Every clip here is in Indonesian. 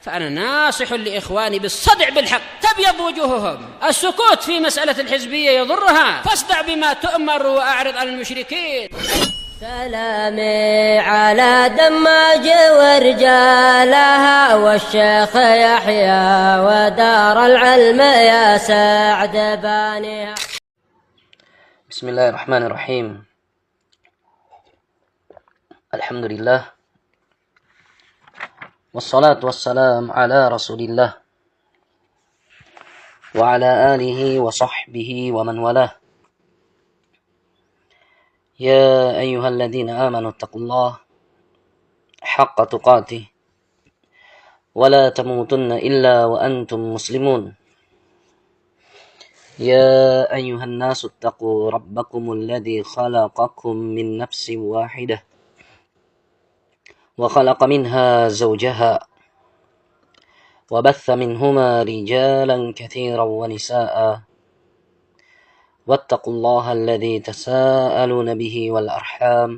فأنا ناصح لإخواني بالصدع بالحق تبيض وجوههم. السكوت في مسألة الحزبية يضرها، فاصدع بما تؤمر وأعرض عن المشركين. سلامي على دماج ورجالها والشيخ يحيى ودار العلم يا سعد بانيها. بسم الله الرحمن الرحيم. الحمد لله والصلاة والسلام على رسول الله وعلى آله وصحبه ومن والاه. يا أيها الذين آمنوا اتقوا الله حق تقاته ولا تموتن إلا وأنتم مسلمون. يا أيها الناس اتقوا ربكم الذي خلقكم من نفس واحدة وخلق منها زوجها وبث منهما رجالا كثيرا ونساء واتقوا الله الذي تساءلون به والأرحام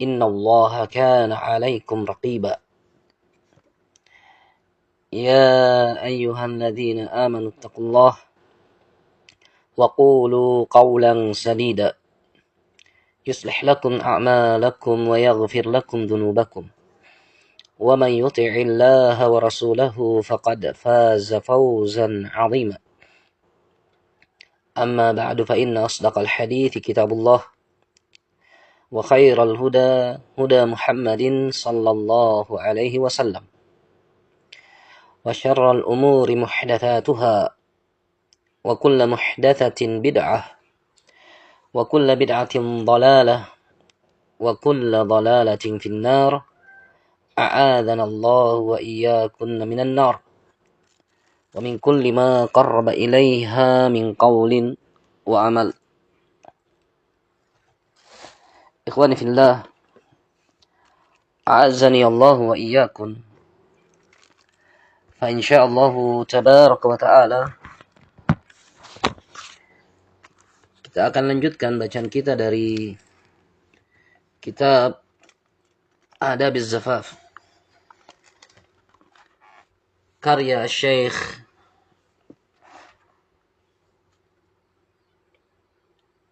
إن الله كان عليكم رقيبا. يا أيها الذين آمنوا اتقوا الله وقولوا قولا سديدا يصلح لكم أعمالكم ويغفر لكم ذنوبكم ومن يطع الله ورسوله فقد فاز فوزا عظيما. أما بعد فإن أصدق الحديث كتاب الله وخير الهدى هدى محمد صلى الله عليه وسلم وشر الأمور محدثاتها وكل محدثة بدعة وكل بدعة ضلالة وكل ضلالة في النار. أعاذنا الله وإياكن من النار ومن كل ما قرب إليها من قول وعمل. إخواني في الله أعزني الله وإياكم. فإن شاء الله تبارك وتعالى kita akan lanjutkan bacaan kita dari kitab Adab az-Zafaf karya Syekh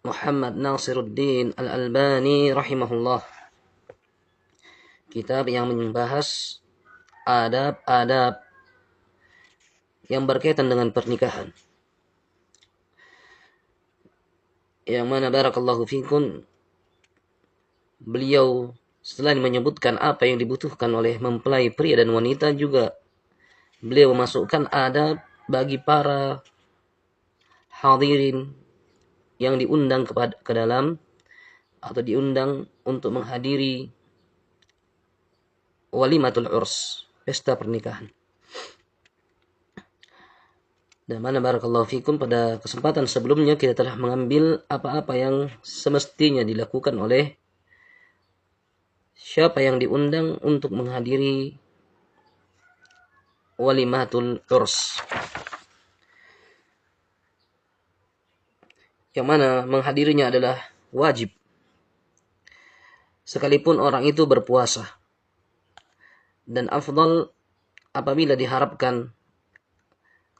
Muhammad Nasiruddin Al-Albani rahimahullah. Kitab yang membahas adab-adab yang berkaitan dengan pernikahan, yang mana barakallahu fikum beliau setelah menyebutkan apa yang dibutuhkan oleh mempelai pria dan wanita, juga beliau memasukkan adab bagi para hadirin yang diundang ke dalam atau diundang untuk menghadiri walimatul urs, pesta pernikahan. Dan mana barakallahu fikum pada kesempatan sebelumnya kita telah mengambil apa-apa yang semestinya dilakukan oleh siapa yang diundang untuk menghadiri walimatul urs, yang mana menghadirinya adalah wajib sekalipun orang itu berpuasa, dan afdal apabila diharapkan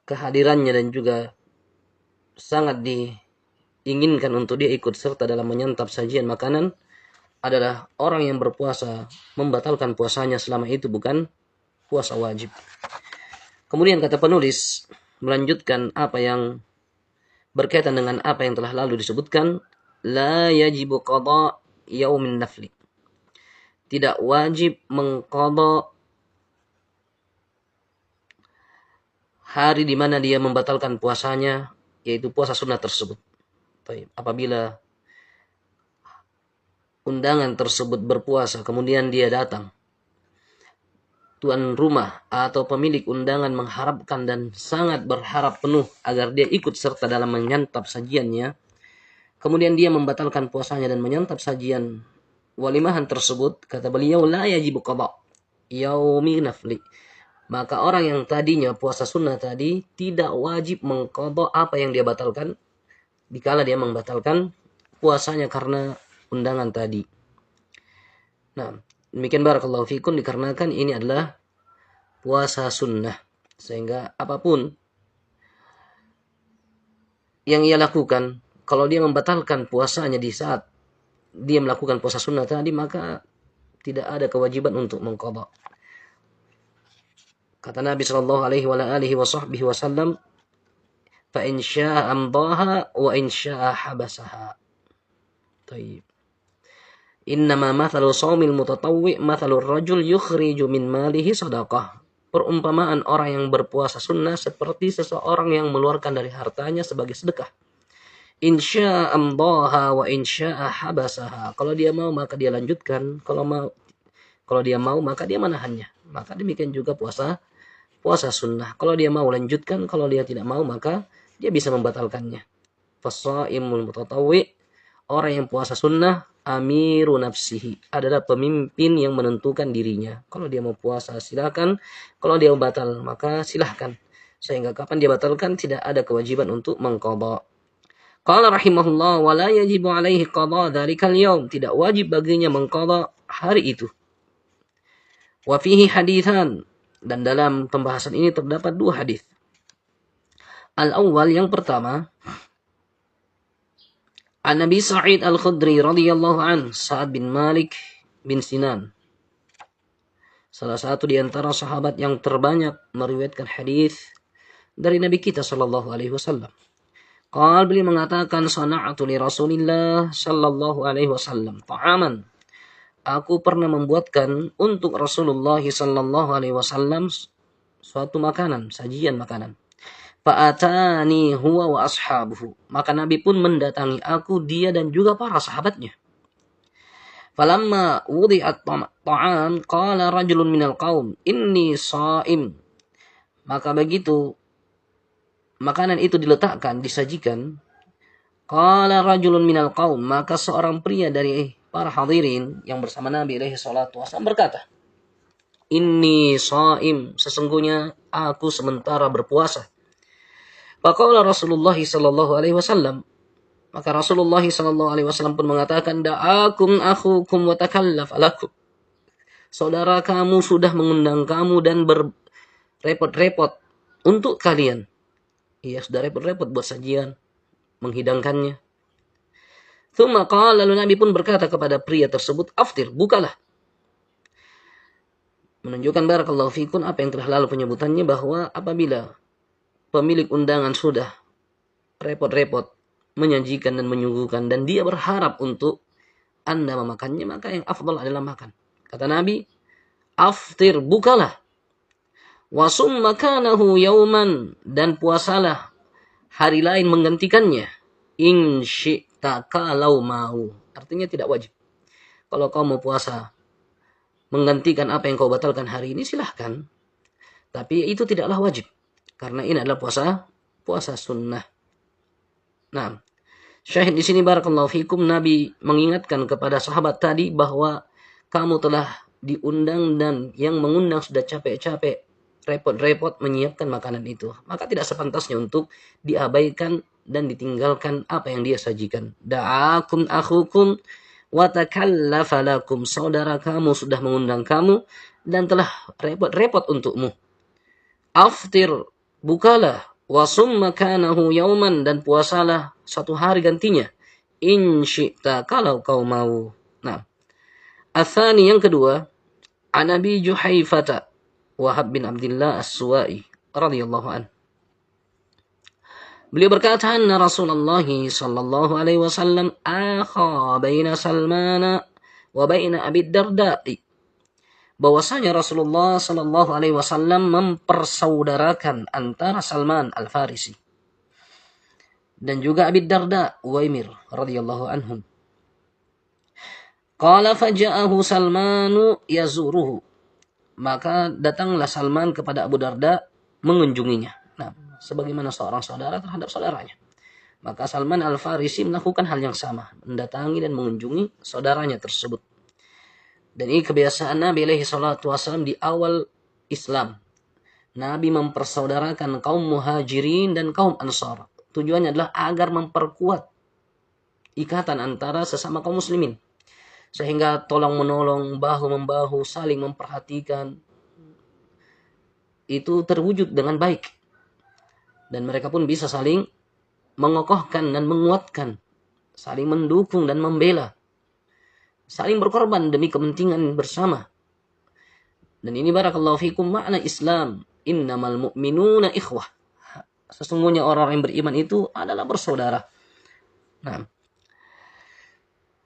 kehadirannya dan juga sangat diinginkan untuk dia ikut serta dalam menyantap sajian makanan adalah orang yang berpuasa membatalkan puasanya selama itu bukan puasa wajib. Kemudian kata penulis melanjutkan apa yang berkaitan dengan apa yang telah lalu disebutkan, la yajibu qada yaumin nafli, tidak wajib mengqada hari di mana dia membatalkan puasanya, yaitu puasa sunnah tersebut. Apabila undangan tersebut berpuasa, kemudian dia datang, tuan rumah atau pemilik undangan mengharapkan dan sangat berharap penuh agar dia ikut serta dalam menyantap sajiannya, kemudian dia membatalkan puasanya dan menyantap sajian walimahan tersebut, kata beliau, la yajibu qada yaumi nafli, maka orang yang tadinya puasa sunnah tadi tidak wajib mengqada apa yang dia batalkan dikala dia membatalkan puasanya karena undangan tadi. Nah, demikian barakallahu fikum, dikarenakan ini adalah puasa sunnah. Sehingga apapun yang ia lakukan, kalau dia membatalkan puasanya di saat dia melakukan puasa sunnah tadi, maka tidak ada kewajiban untuk mengqadha. Kata Nabi sallallahu alaihi wasallam, fa in syaa'a amdaha wa in syaa'a habasaha. Baik. Innama mathalu shaumil mutatawwi' mathalur rajul yukhriju min malihi shadaqah. Perumpamaan orang yang berpuasa sunnah seperti seseorang yang mengeluarkan dari hartanya sebagai sedekah. Insya amdaha wa insya habasaha. Kalau dia mau maka dia lanjutkan, kalau dia mau maka dia menahannya. Maka demikian juga puasa sunnah. Kalau dia mau lanjutkan, kalau dia tidak mau maka dia bisa membatalkannya. Fasaimul mutatawwi', orang yang puasa sunnah, amiru nafsihi, adalah pemimpin yang menentukan dirinya. Kalau dia mau puasa silakan, kalau dia mau batal maka silahkan. Sehingga kapan dia batalkan tidak ada kewajiban untuk mengqadha. Qala rahimahullah wa la yajibu alaihi qadha dzalikal yaum, tidak wajib baginya mengqadha hari itu. Wa fihi haditsan, dan dalam pembahasan ini terdapat dua hadis. Al-awwal, yang pertama, An Nabi Sa'id Al-Khudri radhiyallahu an, Sa'ad bin Malik bin Sinan, salah satu di antara sahabat yang terbanyak meriwayatkan hadis dari Nabi kita sallallahu alaihi wasallam. Qal, beliau mengatakan, sana'atu li Rasulillah sallallahu alaihi wasallam ta'aman. Aku pernah membuatkan untuk Rasulullah sallallahu alaihi wasallam suatu makanan, sajian makanan. Fa'atani huwa wa ashabuhu. Maka Nabi pun mendatangi aku, dia dan juga para sahabatnya. Falamma wudi'at ta'am qala rajulun minal qaum inni sha'im. Maka begitu makanan itu diletakkan, disajikan, qala rajulun minal qaum, maka seorang pria dari para hadirin yang bersama Nabi alaihi salatu wasallam berkata, inni sha'im, sesungguhnya aku sementara berpuasa. Faqala Rasulullah sallallahu alaihi wasallam, maka Rasulullah sallallahu alaihi wasallam pun mengatakan, da'akum akhukum wa takallaf alakum. Saudara kamu sudah mengundang kamu dan berrepot-repot untuk kalian. Ia sudah repot-repot buat sajian, menghidangkannya. Tsumma qala, lalu Nabi pun berkata kepada pria tersebut, aftir, bukalah. Menunjukkan barakallahu fikum apa yang telah lalu penyebutannya, bahwa apabila pemilik undangan sudah repot-repot menyajikan dan menyuguhkan dan dia berharap untuk Anda memakannya, maka yang afdal adalah makan. Kata Nabi, aftir, bukalah. Wasum makanahu yauman, dan puasalah hari lain menggantikannya. In syi'ta, kalau mau. Artinya tidak wajib. Kalau kau mau puasa menggantikan apa yang kau batalkan hari ini, silahkan. Tapi itu tidaklah wajib. Karena ini adalah puasa sunnah. Nah, syahid di sini barakallahu fikum, Nabi mengingatkan kepada sahabat tadi bahwa kamu telah diundang dan yang mengundang sudah capek-capek, repot-repot menyiapkan makanan itu. Maka tidak sepantasnya untuk diabaikan dan ditinggalkan apa yang dia sajikan. Da'akum akhukum wa takallafa lakum, saudara kamu sudah mengundang kamu dan telah repot-repot untukmu. Aftir, bukalah. Wasum makanahu yauman, dan puasalah satu hari gantinya. In syi'ta, kalau kau mau. Nah, atsani, yang kedua, an Abi Juhaifata Wahab bin Abdullah As-Suwa'i radhiyallahu an. Beliau berkata, anna Rasulullah sallallahu alaihi wasallam akha baina Salmana wa baina Abi Darda'i. Bahwasanya Rasulullah sallallahu alaihi wasallam mempersaudarakan antara Salman Al-Farisi dan juga Abi Darda Uwaimir radhiyallahu anhum. Qala faja'ahu Salmanu yazuruhu. Maka datanglah Salman kepada Abu Darda mengunjunginya. Nah, sebagaimana seorang saudara terhadap saudaranya. Maka Salman Al-Farisi melakukan hal yang sama, mendatangi dan mengunjungi saudaranya tersebut. Dan ini kebiasaan Nabi alaihi salatu wasallam di awal Islam. Nabi mempersaudarakan kaum muhajirin dan kaum ansar. Tujuannya adalah agar memperkuat ikatan antara sesama kaum muslimin. Sehingga tolong menolong, bahu membahu, saling memperhatikan. itu terwujud dengan baik. Dan mereka pun bisa saling mengokohkan dan menguatkan, saling mendukung dan membela, saling berkorban demi kepentingan bersama. Dan ini barakallahu fikum makna Islam. Innamal mu'minuna ikhwah. Sesungguhnya orang yang beriman itu adalah bersaudara. Nah,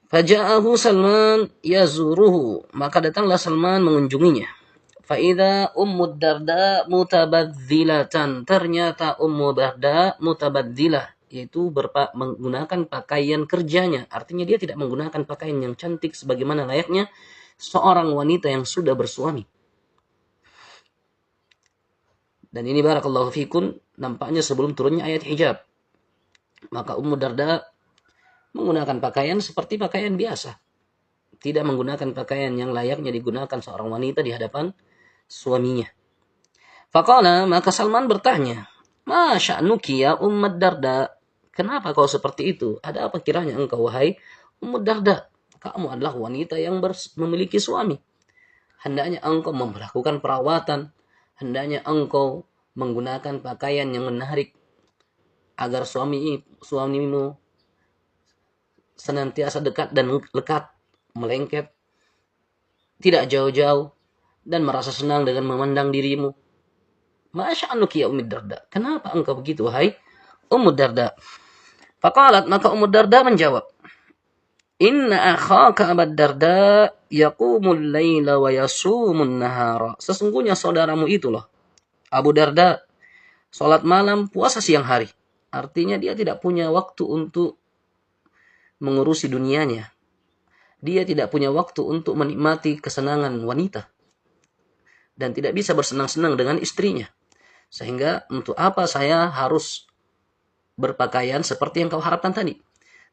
faja'ahu Salman yazuruhu, maka datanglah Salman mengunjunginya. Faida Ummu Darda mutabadzilatan, ternyata Ummu Darda mutabadzilah, yaitu menggunakan pakaian kerjanya. Artinya dia tidak menggunakan pakaian yang cantik sebagaimana layaknya seorang wanita yang sudah bersuami. Dan ini barakallahu fikun nampaknya sebelum turunnya ayat hijab. Maka Ummu Darda menggunakan pakaian seperti pakaian biasa. Tidak menggunakan pakaian yang layaknya digunakan seorang wanita di hadapan suaminya. Faqala, maka Salman bertanya, "Ma sya'nuki ya Ummu Darda?" Kenapa kau seperti itu? Ada apa kiranya engkau wahai Ummu Darda? Kamu adalah wanita yang memiliki suami. Hendaknya engkau melakukan perawatan. Hendaknya engkau menggunakan pakaian yang menarik agar suamimu senantiasa dekat dan lekat, melengket, tidak jauh-jauh, dan merasa senang dengan memandang dirimu. Masya'anuki ya Ummu Darda. Kenapa engkau begitu, wahai Ummu Darda? Faqalat, maka Ummu Darda menjawab, Inna akhaka Abu Darda yaqumul laila wa yasumun nahara. Sesungguhnya saudaramu itulah Abu Darda, salat malam, puasa siang hari. Artinya dia tidak punya waktu untuk mengurusi dunianya. Dia tidak punya waktu untuk menikmati kesenangan wanita. Dan tidak bisa bersenang-senang dengan istrinya. Sehingga untuk apa saya harus berpakaian seperti yang kau harapkan tadi.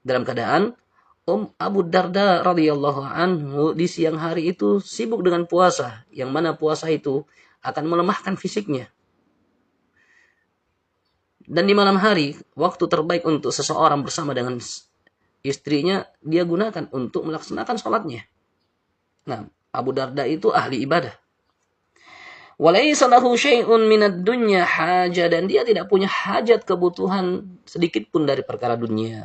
Dalam keadaan Abu Darda radhiyallahu anhu di siang hari itu sibuk dengan puasa. Yang mana puasa itu akan melemahkan fisiknya. Dan di malam hari, waktu terbaik untuk seseorang bersama dengan istrinya, dia gunakan untuk melaksanakan sholatnya. Nah, Abu Darda itu ahli ibadah. Walaysa lahu syai'un minad dunya haja, dan dia tidak punya hajat kebutuhan sedikit pun dari perkara dunia.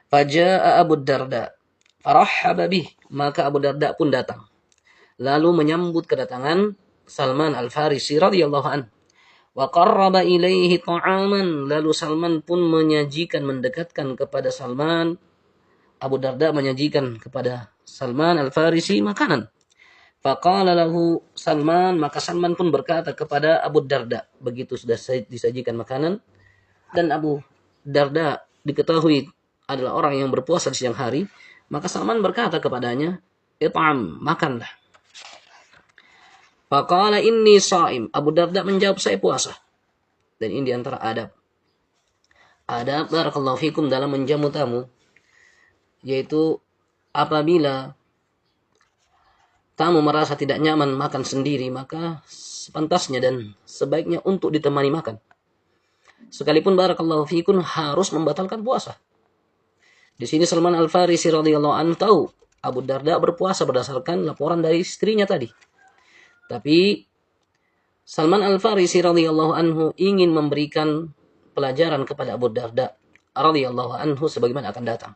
Faja'a Abu Darda farahhaba bih, maka Abu Darda pun datang. Lalu menyambut kedatangan Salman Al-Farisi radhiyallahu anhu. Wa qarraba ilaihi ta'aman, lalu Salman pun menyajikan, mendekatkan kepada Salman, Abu Darda menyajikan kepada Salman Al-Farisi makanan. Faqala lahu Salman, maka Salman pun berkata kepada Abu Darda, begitu sudah disajikan makanan, dan Abu Darda diketahui adalah orang yang berpuasa di siang hari, maka Salman berkata kepadanya, "It'am, makanlah." Faqala inni sha'im. Abu Darda menjawab, saya puasa. Dan ini diantara adab. Adab barakallahu fikum dalam menjamu tamu, yaitu apabila tamu merasa tidak nyaman makan sendiri, maka sepantasnya dan sebaiknya untuk ditemani makan. Sekalipun barakallahu fikum harus membatalkan puasa. Di sini Salman Al-Farisi radhiyallahu anhu tahu Abu Darda berpuasa berdasarkan laporan dari istrinya tadi. Tapi Salman Al-Farisi radhiyallahu anhu ingin memberikan pelajaran kepada Abu Darda radhiyallahu anhu sebagaimana akan datang.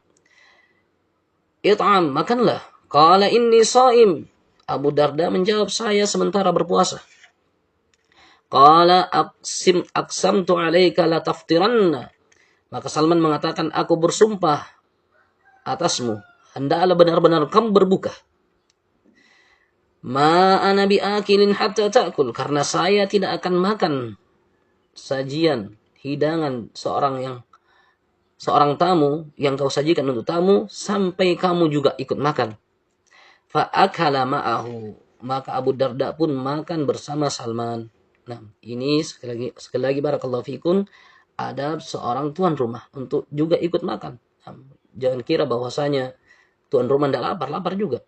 It'am, makanlah. Qala inni sha'im. Abu Darda menjawab, saya sementara berpuasa. Qala aqsamtu 'alaika la taftiranna. Maka Salman mengatakan, aku bersumpah atasmu, hendaklah benar-benar kamu berbuka. Ma ana biakilin hatta ta'kul, karena saya tidak akan makan sajian, hidangan seorang tamu yang kau sajikan untuk tamu sampai kamu juga ikut makan. Fa akala ma'ahu, maka Abu Darda pun makan bersama Salman. Nah, ini sekali lagi barakallahu fikum, adab seorang tuan rumah untuk juga ikut makan. Jangan kira bahwasanya tuan rumah tidak lapar juga.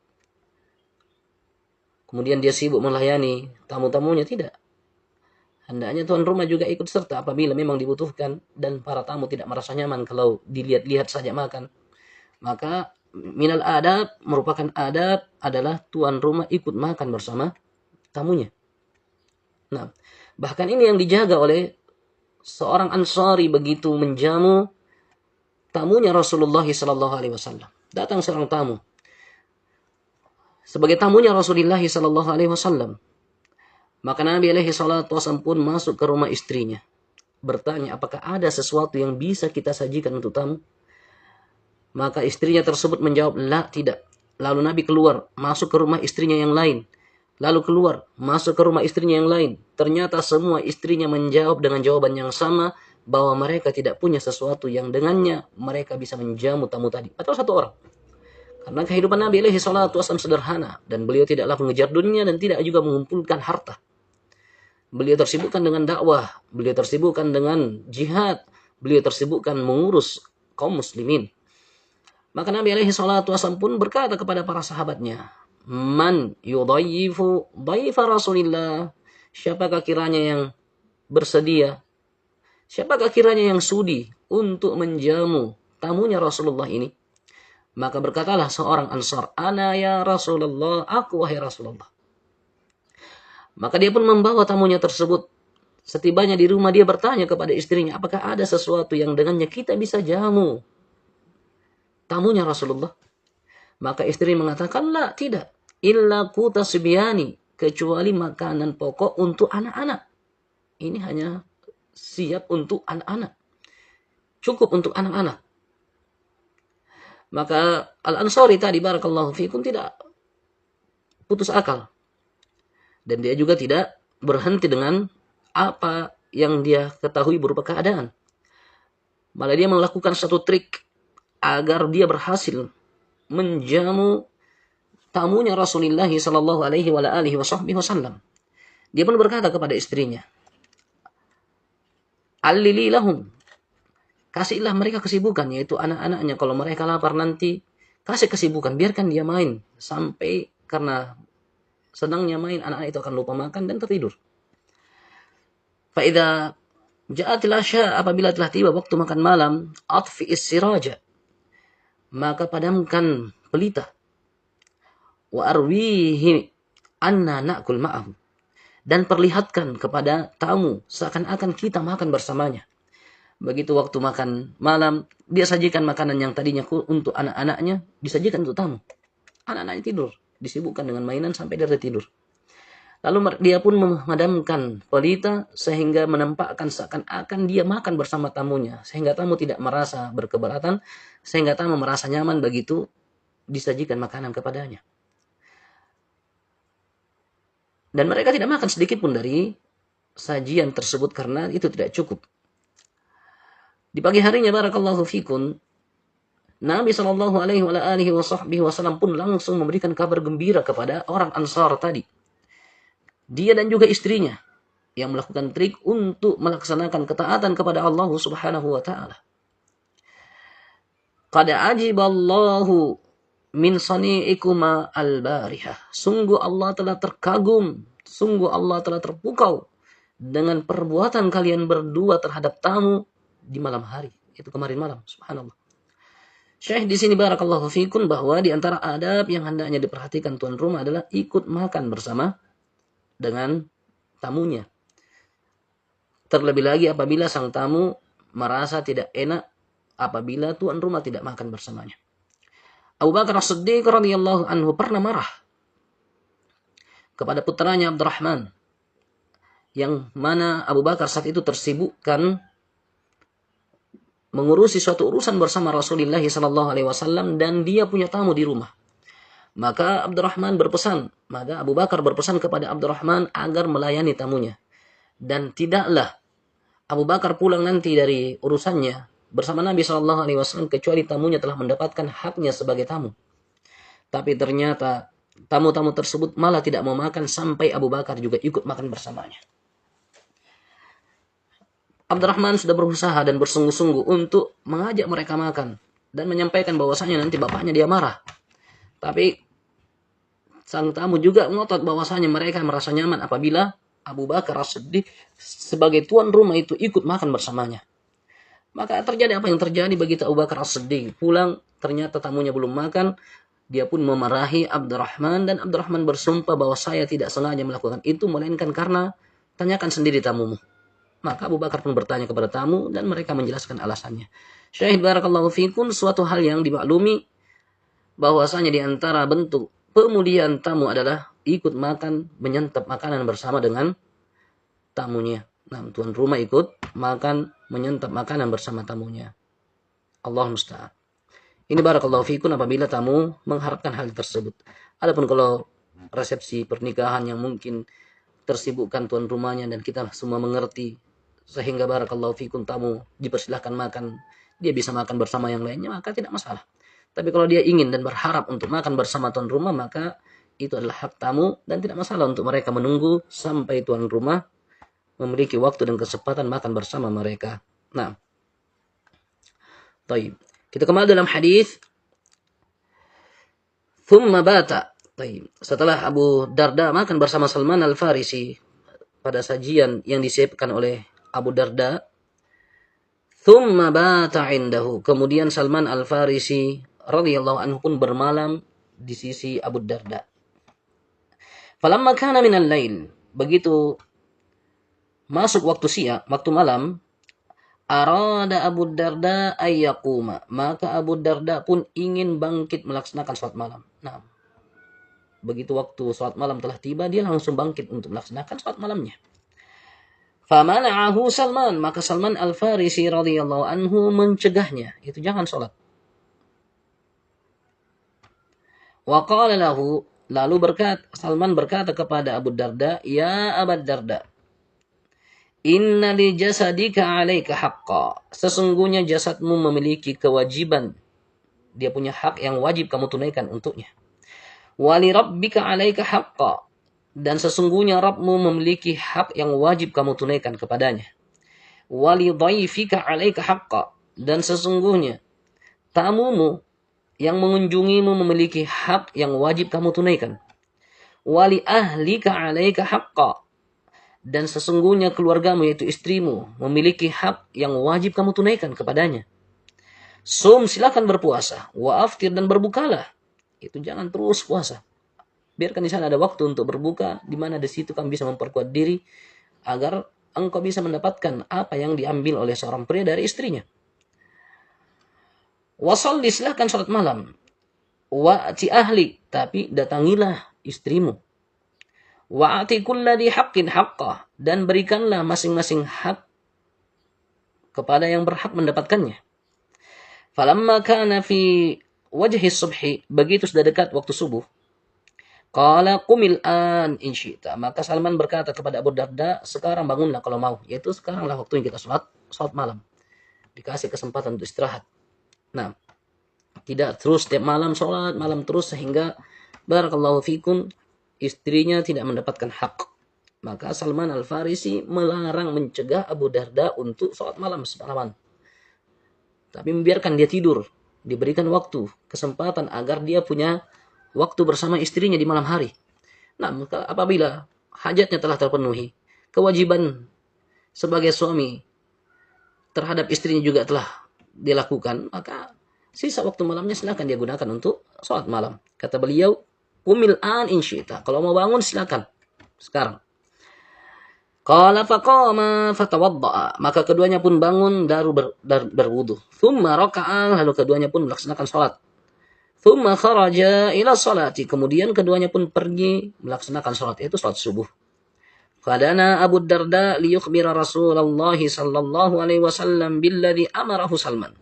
Kemudian dia sibuk melayani tamu-tamunya, tidak. Hendaknya tuan rumah juga ikut serta apabila memang dibutuhkan dan para tamu tidak merasa nyaman kalau dilihat-lihat saja makan. Maka minal adab, merupakan adab adalah tuan rumah ikut makan bersama tamunya. Nah, bahkan ini yang dijaga oleh seorang Ansari begitu menjamu tamunya Rasulullah sallallahu alaihi wasallam. Datang seorang tamu sebagai tamunya Rasulullah sallallahu alaihi wasallam. Maka Nabi alaihi salatu wasallam pun masuk ke rumah istrinya. Bertanya, apakah ada sesuatu yang bisa kita sajikan untuk tamu? Maka istrinya tersebut menjawab, la, tidak. Lalu Nabi keluar, masuk ke rumah istrinya yang lain. Lalu keluar, masuk ke rumah istrinya yang lain. Ternyata semua istrinya menjawab dengan jawaban yang sama, bahwa mereka tidak punya sesuatu yang dengannya mereka bisa menjamu tamu tadi. Atau satu orang. Karena kehidupan Nabi alaihi salatu wasallam sederhana. Dan beliau tidaklah mengejar dunia dan tidak juga mengumpulkan harta. Beliau tersibukkan dengan dakwah, beliau tersibukkan dengan jihad, beliau tersibukkan mengurus kaum muslimin. Maka Nabi alaihi salatu wasallam pun berkata kepada para sahabatnya, "Man yudayyifu dhaifa Rasulillah?" Siapakah kiranya yang bersedia? Siapakah kiranya yang sudi untuk menjamu tamunya Rasulullah ini? Maka berkatalah seorang Ansar, "Ana ya Rasulullah, aku wahai Rasulullah." Maka dia pun membawa tamunya tersebut. Setibanya di rumah dia bertanya kepada istrinya, apakah ada sesuatu yang dengannya kita bisa jamu tamunya Rasulullah? Maka istri mengatakan, la, tidak. Illa quta sibyani, kecuali makanan pokok untuk anak-anak. Ini hanya siap untuk anak-anak. Cukup untuk anak-anak. Maka Al-Ansari tadi, barakallahu fikum, tidak putus akal. Dan dia juga tidak berhenti dengan apa yang dia ketahui berupa keadaan. Malah dia melakukan satu trik agar dia berhasil menjamu tamunya Rasulullah sallallahu alaihi wasallam. Dia pun berkata kepada istrinya, "Allili lahum." Kasihlah mereka kesibukan, yaitu anak-anaknya. Kalau mereka lapar nanti, kasih kesibukan, biarkan dia main sampai karena senangnya main, anak-anak itu akan lupa makan dan tertidur. Fa'idha ja'atil asya, apabila telah tiba waktu makan malam, atfi'is siraja, maka padamkan pelita. Wa arwihi anna na'kul ma'ahu, dan perlihatkan kepada tamu seakan-akan kita makan bersamanya. Begitu waktu makan malam, dia sajikan makanan yang tadinya untuk anak-anaknya, disajikan untuk tamu. Anak-anaknya tidur, disibukkan dengan mainan sampai dia tertidur. Lalu dia pun memadamkan pelita sehingga menampakkan seakan-akan dia makan bersama tamunya. Sehingga tamu tidak merasa berkeberatan, sehingga tamu merasa nyaman begitu disajikan makanan kepadanya. Dan mereka tidak makan sedikit pun dari sajian tersebut karena itu tidak cukup. Di pagi harinya, barakallahu fikum, Nabi sallallahu alaihi wasallam pun langsung memberikan kabar gembira kepada orang Ansar tadi. Dia dan juga istrinya yang melakukan trik untuk melaksanakan ketaatan kepada Allah Subhanahu wa taala. Qad ajiballahu min sani'ikuma al-barihah. Sungguh Allah telah terkagum, sungguh Allah telah terpukau dengan perbuatan kalian berdua terhadap tamu di malam hari. Itu kemarin malam, subhanallah. Syekh di sini barakallahu fikum bahwa di antara adab yang hendaknya diperhatikan tuan rumah adalah ikut makan bersama dengan tamunya. Terlebih lagi apabila sang tamu merasa tidak enak apabila tuan rumah tidak makan bersamanya. Abu Bakar As-Siddiq radhiyallahu anhu pernah marah kepada putranya Abdurrahman, yang mana Abu Bakar saat itu tersibukkan mengurusi suatu urusan bersama Rasulullah SAW dan dia punya tamu di rumah. Maka Abu Bakar berpesan kepada Abdurrahman agar melayani tamunya. Dan tidaklah Abu Bakar pulang nanti dari urusannya bersama Nabi SAW kecuali tamunya telah mendapatkan haknya sebagai tamu. Tapi ternyata tamu-tamu tersebut malah tidak mau makan sampai Abu Bakar juga ikut makan bersamanya. Abdurrahman sudah berusaha dan bersungguh-sungguh untuk mengajak mereka makan dan menyampaikan bahwasanya nanti bapaknya dia marah. Tapi sang tamu juga ngotot bahwasanya mereka merasa nyaman apabila Abu Bakar As-Siddiq sebagai tuan rumah itu ikut makan bersamanya. Maka terjadi apa yang terjadi begitu Abu Bakar As-Siddiq pulang, ternyata tamunya belum makan. Dia pun memarahi Abdurrahman dan Abdurrahman bersumpah bahwa saya tidak sengaja melakukan itu melainkan karena tanyakan sendiri tamumu. Maka Abu Bakar pun bertanya kepada tamu dan mereka menjelaskan alasannya. Syahid barakallahu fikum, suatu hal yang dimaklumi bahwasanya di antara bentuk pemuliaan tamu adalah ikut makan, menyantap makanan bersama dengan tamunya. Nah, tuan rumah ikut makan, menyantap makanan bersama tamunya. Allah musta'an. Ini barakallahu fikum apabila tamu mengharapkan hal tersebut. Adapun kalau resepsi pernikahan yang mungkin tersibukkan tuan rumahnya dan kita semua mengerti, sehingga barakallahu fikum tamu dipersilahkan makan, dia bisa makan bersama yang lainnya, maka tidak masalah. Tapi kalau dia ingin dan berharap untuk makan bersama tuan rumah, maka itu adalah hak tamu dan tidak masalah untuk mereka menunggu sampai tuan rumah memiliki waktu dan kesempatan makan bersama mereka. Nah, baik. Kita kembali dalam hadis. Thumma bata. Baik. Setelah Abu Darda makan bersama Salman Al-Farisi pada sajian yang disiapkan oleh Abu Darda, thumma bata indahu. Kemudian Salman Al-Farisi radhiyallahu anhu pun bermalam di sisi Abu Darda. Falamma kana minal lail, begitu masuk waktu siang, waktu malam, arada Abu Darda ayyaquma, maka Abu Darda pun ingin bangkit melaksanakan salat malam. Nah, begitu waktu salat malam telah tiba, dia langsung bangkit untuk melaksanakan salat malamnya. Famana'ahu Salman, maka Salman Al-Farisi radhiyallahu anhu mencegahnya, itu jangan salat. Wa qala lahu, lalu Salman berkata kepada Abu Darda, ya Abu Darda, inna li jasadika 'alaika haqqa, sesungguhnya jasadmu memiliki kewajiban, dia punya hak yang wajib kamu tunaikan untuknya. Wa li rabbika 'alaika haqqa, dan sesungguhnya Rabbmu memiliki hak yang wajib kamu tunaikan kepadanya. Wali dhaifika 'alaika haqqa, dan sesungguhnya tamumu yang mengunjungimu memiliki hak yang wajib kamu tunaikan. Wali ahlika 'alaika haqqa, dan sesungguhnya keluargamu yaitu istrimu memiliki hak yang wajib kamu tunaikan kepadanya. Sum, silakan berpuasa, wa aftir, dan berbukalah. Itu jangan terus puasa. Biarkan di sana ada waktu untuk berbuka, di mana di situ kamu bisa memperkuat diri agar engkau bisa mendapatkan apa yang diambil oleh seorang pria dari istrinya. Wasalli, silahkan salat malam. Wa'ati ahli, tapi datangilah istrimu. Wa'ati kulladhi haqqin haqqah, dan berikanlah masing-masing hak kepada yang berhak mendapatkannya. Falamma kana fi wajhi subhi, begitu sudah dekat waktu subuh, qala qumil an in syi'ta, maka Salman berkata kepada Abu Darda, sekarang bangunlah kalau mau, yaitu sekaranglah waktunya kita salat malam. Dikasih kesempatan untuk istirahat. Nah, tidak terus setiap malam salat malam terus sehingga barakallahu fikum istrinya tidak mendapatkan hak. Maka Salman Al-Farisi melarang, mencegah Abu Darda untuk salat malam semalaman. Tapi membiarkan dia tidur, diberikan waktu, kesempatan agar dia punya waktu bersama istrinya di malam hari. Nah, apabila hajatnya telah terpenuhi, kewajiban sebagai suami terhadap istrinya juga telah dilakukan, maka sisa waktu malamnya silakan dia gunakan untuk sholat malam. Kata beliau, umil an insyita, kalau mau bangun silakan sekarang. Qala faqama fatawadda'a, maka keduanya pun bangun berwudu. Thumma raka'a, lalu keduanya pun melaksanakan salat. Thumma kharaja ila salati, kemudian keduanya pun pergi melaksanakan salat, yaitu salat subuh. Fadana Abu Darda liyukhbira Rasulullah sallallahu alaihi wasallam billadhi amarahu Salman.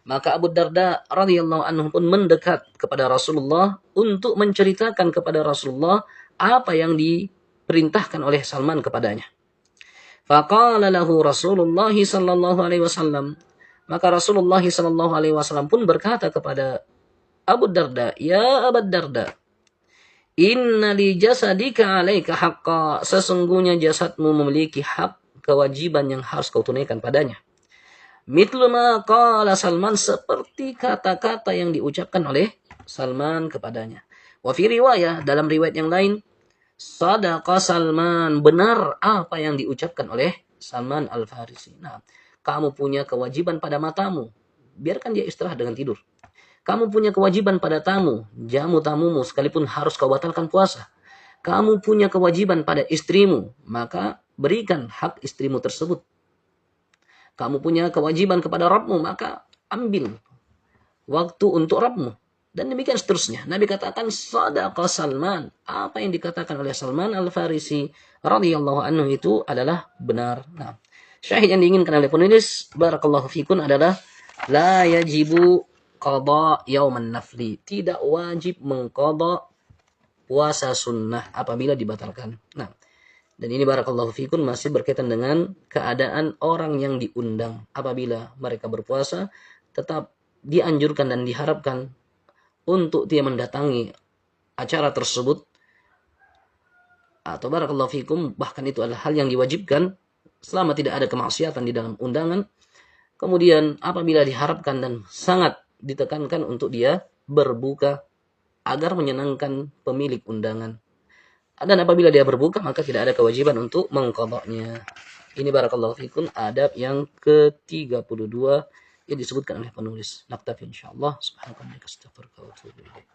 Maka Abu Darda radhiyallahu anhu pun mendekat kepada Rasulullah untuk menceritakan kepada Rasulullah apa yang diperintahkan oleh Salman kepadanya. Faqala lahu Rasulullah sallallahu alaihi wasallam, maka Rasulullah sallallahu alaihi wasallam pun berkata kepada Abu Darda, ya Abu Darda, inna li jasadika 'alaika haqqa, sesungguhnya jasadmu memiliki hak kewajiban yang harus kau tunaikan padanya. Mithlu ma qala Salman, seperti kata-kata yang diucapkan oleh Salman kepadanya. Wa fi riwayah, dalam riwayat yang lain, sadaqa Salman, benar apa yang diucapkan oleh Salman Al-Farisi. Nah, kamu punya kewajiban pada matamu, biarkan dia istirahat dengan tidur. Kamu punya kewajiban pada tamu, jamu tamumu sekalipun harus kau batalkan puasa. Kamu punya kewajiban pada istrimu, maka berikan hak istrimu tersebut. Kamu punya kewajiban kepada Rabbmu, maka ambil waktu untuk Rabbmu. Dan demikian seterusnya. Nabi katakan, sadaqa Salman. Apa yang dikatakan oleh Salman Al-Farisi radhiyallahu anhu itu adalah benar. Nah, syahid yang diinginkan oleh penulis, barakallahu fikun, adalah la yajibu qada yauman nafli. Tidak wajib mengqada puasa sunnah apabila dibatalkan. Nah, dan ini barakallahu fikun masih berkaitan dengan keadaan orang yang diundang. Apabila mereka berpuasa, tetap dianjurkan dan diharapkan untuk dia mendatangi acara tersebut. Atau barakallahu fikum, bahkan itu adalah hal yang diwajibkan selama tidak ada kemaksiatan di dalam undangan. Kemudian apabila diharapkan dan sangat ditekankan untuk dia berbuka agar menyenangkan pemilik undangan. Dan apabila dia berbuka, maka tidak ada kewajiban untuk mengqadanya. Ini barakallahu fikum adab yang ke-32 yang disebutkan oleh penulis. Naktafi insyaallah. Subhanallahi wa bihamdihi, astaghfiruka wa atubu ilaik.